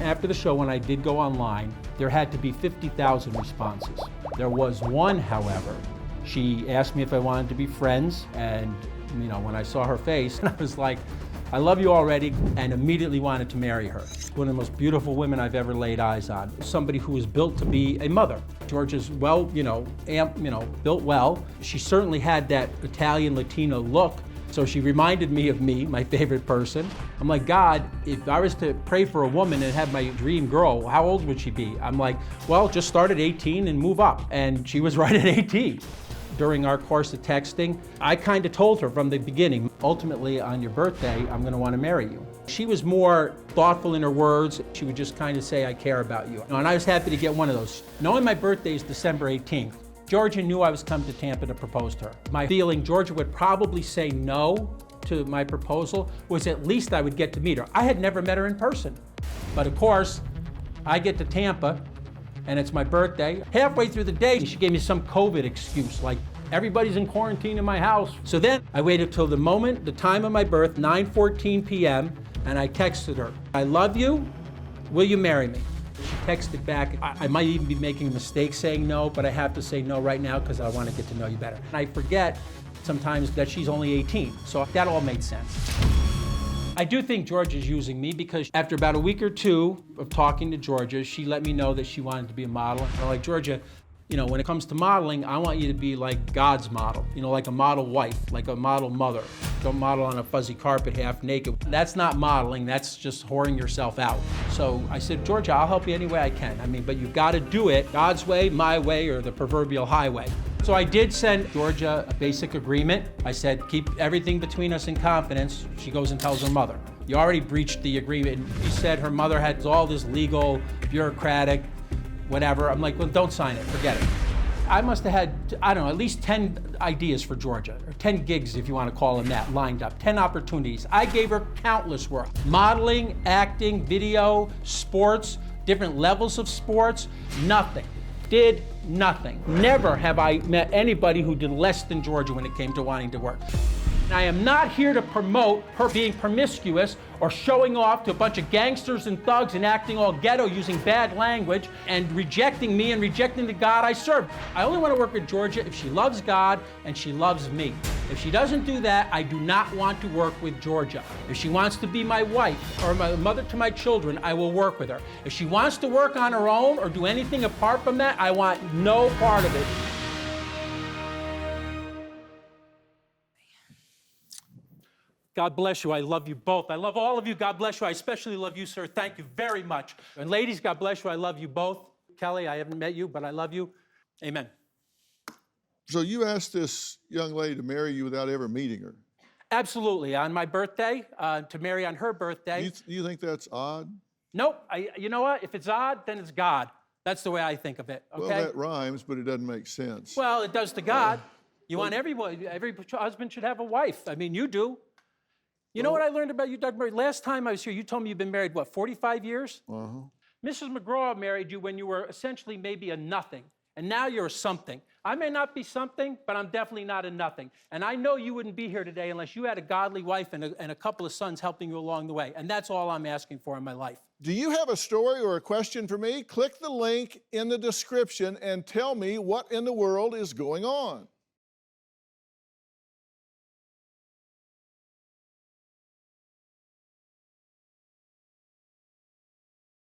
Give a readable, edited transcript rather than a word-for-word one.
After the show, when I did go online, there had to be 50,000 responses. There was one, however. She asked me if I wanted to be friends, and when I saw her face, I was like, I love you already, and immediately wanted to marry her. One of the most beautiful women I've ever laid eyes on. Somebody who was built to be a mother. Georgia's built well. She certainly had that Italian Latino look, so she reminded me of me, my favorite person. I'm like, God, if I was to pray for a woman and have my dream girl, how old would she be? I'm like, well, just start at 18 and move up. And she was right at 18. During our course of texting, I kind of told her from the beginning, ultimately on your birthday, I'm going to want to marry you. She was more thoughtful in her words. She would just kind of say, I care about you. And I was happy to get one of those. Knowing my birthday is December 18th, Georgia knew I was coming to Tampa to propose to her. My feeling Georgia would probably say no to my proposal was at least I would get to meet her. I had never met her in person. But of course, I get to Tampa, and it's my birthday. Halfway through the day, she gave me some COVID excuse, like everybody's in quarantine in my house. So then I waited till the time of my birth, 9:14 p.m., and I texted her, I love you, will you marry me? She texted back, I might even be making a mistake saying no, but I have to say no right now because I want to get to know you better. And I forget sometimes that she's only 18, so that all made sense. I do think Georgia's using me because after about a week or two of talking to Georgia, she let me know that she wanted to be a model. I'm like, Georgia, when it comes to modeling, I want you to be like God's model, like a model wife, like a model mother. Don't model on a fuzzy carpet half naked. That's not modeling, that's just whoring yourself out. So I said, Georgia, I'll help you any way I can. But you've got to do it God's way, my way, or the proverbial highway. So I did send Georgia a basic agreement. I said, keep everything between us in confidence. She goes and tells her mother. You already breached the agreement. She said her mother had all this legal, bureaucratic, whatever. I'm like, well, don't sign it, forget it. I must have had, at least 10 ideas for Georgia, or 10 gigs, if you want to call them that, lined up, 10 opportunities. I gave her countless work. Modeling, acting, video, sports, different levels of sports, nothing. Did nothing. Never have I met anybody who did less than Georgia when it came to wanting to work. I am not here to promote her being promiscuous or showing off to a bunch of gangsters and thugs and acting all ghetto using bad language and rejecting me and rejecting the God I serve. I only want to work with Georgia if she loves God and she loves me. If she doesn't do that, I do not want to work with Georgia. If she wants to be my wife or my mother to my children, I will work with her. If she wants to work on her own or do anything apart from that, I want no part of it. God bless you. I love you both. I love all of you. God bless you. I especially love you, sir. Thank you very much. And ladies, God bless you. I love you both. Kelly, I haven't met you, but I love you. Amen. So you asked this young lady to marry you without ever meeting her? Absolutely. On my birthday, to marry on her birthday. You think that's odd? Nope. You know what? If it's odd, then it's God. That's the way I think of it. Okay? Well, that rhymes, but it doesn't make sense. Well, it does to God. Want every husband should have a wife. You do. You know what I learned about you, Doug Murray? Last time I was here, you told me you've been married, 45 years? Uh-huh. Mrs. McGraw married you when you were essentially maybe a nothing, and now you're a something. I may not be something, but I'm definitely not a nothing. And I know you wouldn't be here today unless you had a godly wife and a couple of sons helping you along the way, and that's all I'm asking for in my life. Do you have a story or a question for me? Click the link in the description and tell me what in the world is going on.